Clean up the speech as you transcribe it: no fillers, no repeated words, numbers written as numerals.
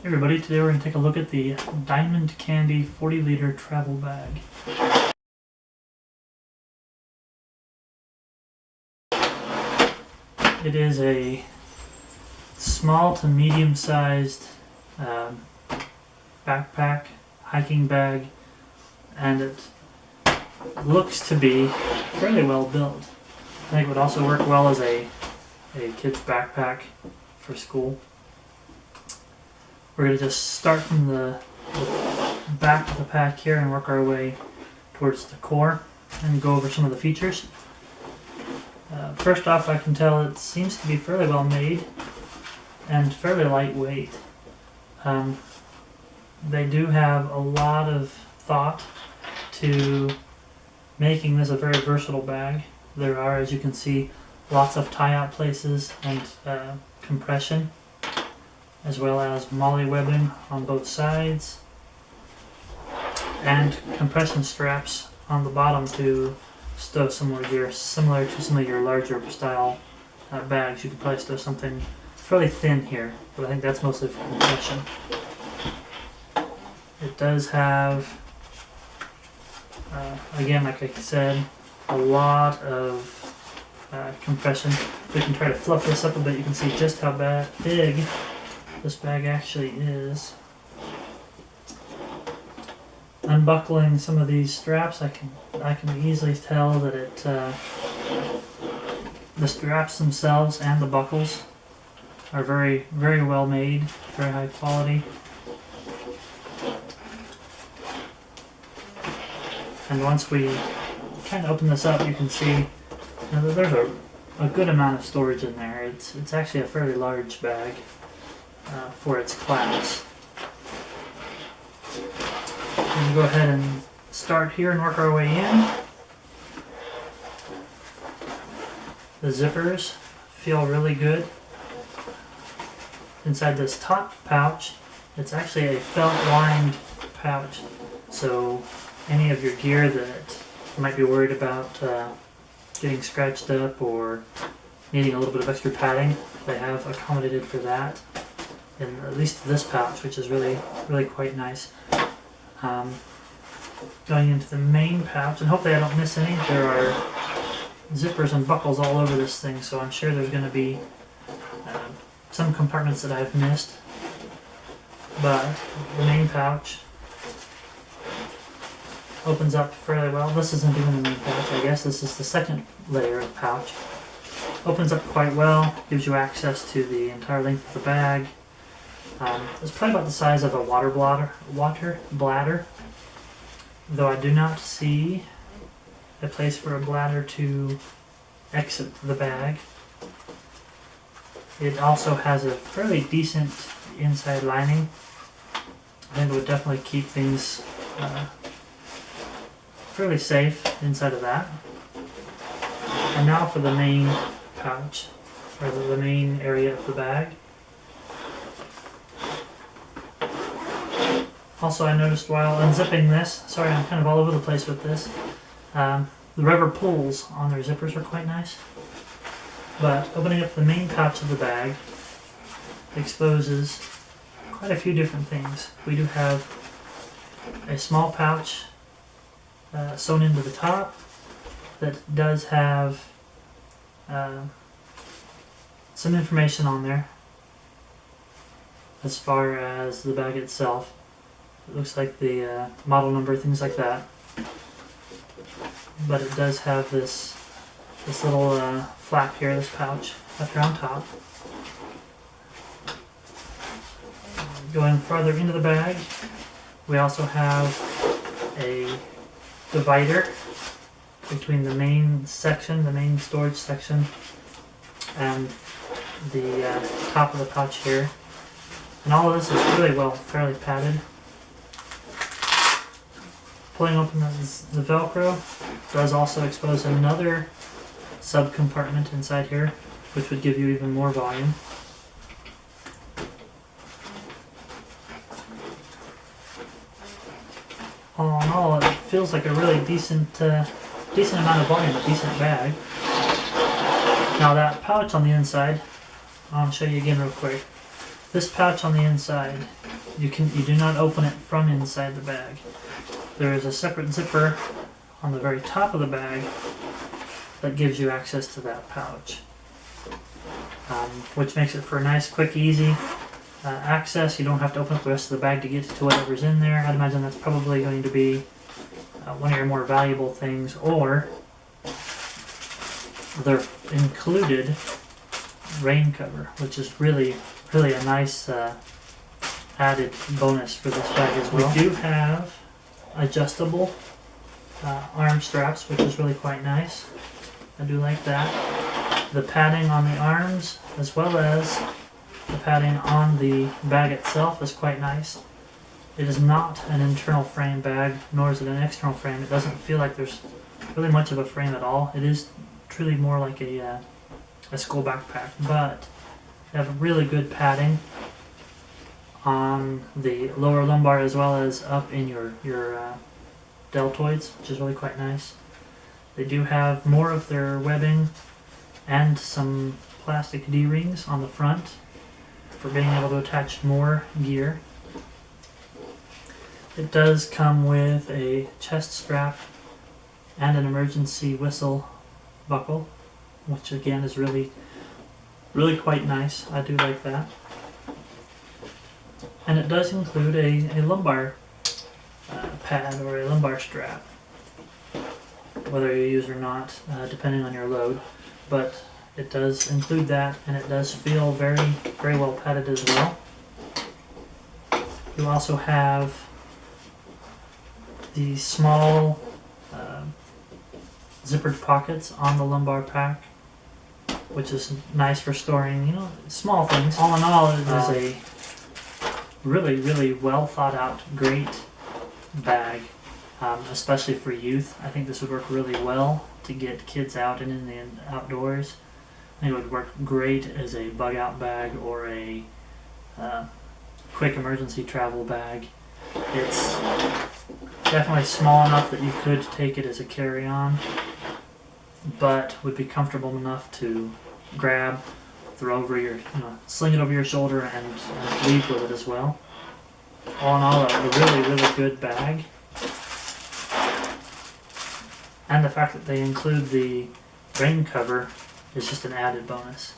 Hey everybody, today we're going to take a look at the Diamond Candy 40-liter travel bag. It is a small to medium-sized backpack, hiking bag, and it looks to be fairly well built. I think it would also work well as a kid's backpack for school. We're going to just start from the back of the pack here and work our way towards the core and go over some of the features. First off, I can tell it seems to be fairly well made and fairly lightweight. They do have a lot of thought to making this a very versatile bag. There are, as you can see, lots of tie-out places and compression, as well as molly webbing on both sides, and compression straps on the bottom to stow similar to some of your larger style bags. You could probably stow something fairly thin here, but I think that's mostly for compression. It does have, again, like I said, a lot of compression. We can try to fluff this up a bit. You can see just how big this bag actually is. Unbuckling some of these straps, I can easily tell that the straps themselves and the buckles are very well made, very high quality. And once we kind of open this up, you can see that there's a good amount of storage in there. It's actually a fairly large bag for its class. We'll go ahead and start here and work our way in. The zippers feel really good. Inside this top pouch, it's actually a felt-lined pouch, so any of your gear that you might be worried about getting scratched up or needing a little bit of extra padding, they have accommodated for that. In at least this pouch, which is really quite nice. Going into the main pouch, and hopefully I don't miss any, there are zippers and buckles all over this thing, so I'm sure there's going to be some compartments that I've missed. But the main pouch opens up fairly well. This isn't even the main pouch, I guess. This is the second layer of pouch. Opens up quite well, gives you access to the entire length of the bag. It's probably about the size of a water bladder, though I do not see a place for a bladder to exit the bag. It also has a fairly decent inside lining. I think it would definitely keep things fairly safe inside of that. And now for the main pouch, or the main area of the bag. Also, I noticed while unzipping this, sorry I'm kind of all over the place with this, the rubber pulls on their zippers are quite nice. But opening up the main pouch of the bag exposes quite a few different things. We do have a small pouch sewn into the top that does have some information on there as far as the bag itself. It looks like the model number, things like that. But it does have this little flap here, this pouch, up here on top. Going farther into the bag, we also have a divider between the main section, the main storage section, and the top of the pouch here. And all of this is really well, fairly padded. Pulling open the Velcro does also expose another sub-compartment inside here, which would give you even more volume. All in all, it feels like a really decent amount of volume, a decent bag. Now that pouch on the inside, I'll show you again real quick. This pouch on the inside, you do not open it from inside the bag. There is a separate zipper on the very top of the bag that gives you access to that pouch, which makes it for a nice, quick, easy access. You don't have to open up the rest of the bag to get to whatever's in there. I'd imagine that's probably going to be one of your more valuable things, or their included rain cover, which is really a nice added bonus for this bag as well. We do have adjustable arm straps, which is really quite nice. I do like that. The padding on the arms, as well as the padding on the bag itself, is quite nice. It is not an internal frame bag, nor is it an external frame. It doesn't feel like there's really much of a frame at all. It is truly more like a school backpack, but they have really good padding on the lower lumbar as well as up in your deltoids, which is really quite nice. They do have more of their webbing and some plastic D-rings on the front for being able to attach more gear. It does come with a chest strap and an emergency whistle buckle, which again is really quite nice. I do like that. And it does include a lumbar pad or a lumbar strap, whether you use or not, depending on your load. But it does include that, and it does feel very well padded as well. You also have the small zippered pockets on the lumbar pack, which is nice for storing, small things. All in all, it is a really well thought out, great bag, especially for youth. I think this would work really well to get kids out and in the outdoors. I think it would work great as a bug out bag or a quick emergency travel bag. It's definitely small enough that you could take it as a carry-on, but would be comfortable enough to grab, throw over your, sling it over your shoulder and leave with it as well. All in all, a really good bag. And the fact that they include the rain cover is just an added bonus.